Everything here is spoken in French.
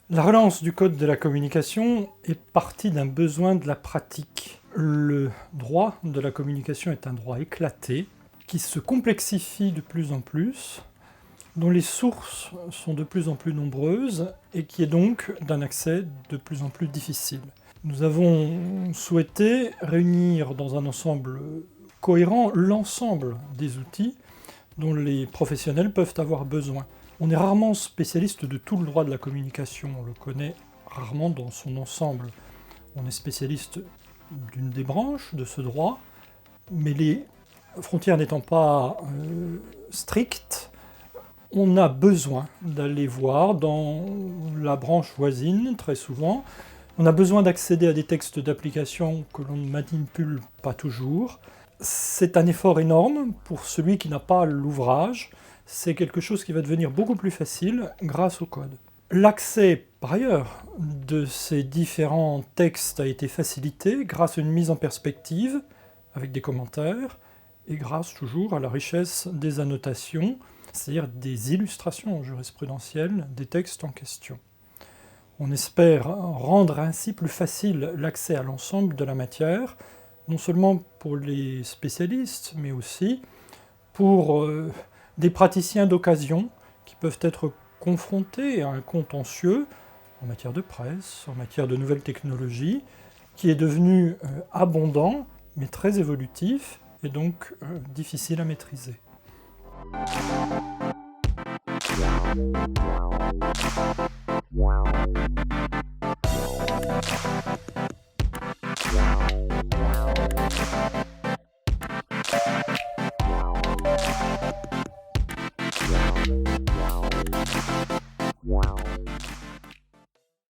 La relance du code de la communication est partie d'un besoin de la pratique. Le droit de la communication est un droit éclaté, qui se complexifie de plus en plus, dont les sources sont de plus en plus nombreuses et qui est donc d'un accès de plus en plus difficile. Nous avons souhaité réunir dans un ensemble cohérent l'ensemble des outils dont les professionnels peuvent avoir besoin. On est rarement spécialiste de tout le droit de la communication, on le connaît rarement dans son ensemble. On est spécialiste d'une des branches de ce droit, mais les frontières n'étant pas strictes, on a besoin d'aller voir dans la branche voisine, très souvent. On a besoin d'accéder à des textes d'application que l'on ne manipule pas toujours. C'est un effort énorme pour celui qui n'a pas l'ouvrage. C'est quelque chose qui va devenir beaucoup plus facile grâce au code. L'accès, par ailleurs, de ces différents textes a été facilité grâce à une mise en perspective, avec des commentaires, et grâce toujours à la richesse des annotations, c'est-à-dire des illustrations jurisprudentielles des textes en question. On espère rendre ainsi plus facile l'accès à l'ensemble de la matière, non seulement pour les spécialistes, mais aussi pour des praticiens d'occasion qui peuvent être confrontés à un contentieux en matière de presse, en matière de nouvelles technologies, qui est devenu abondant, mais très évolutif, et donc difficile à maîtriser.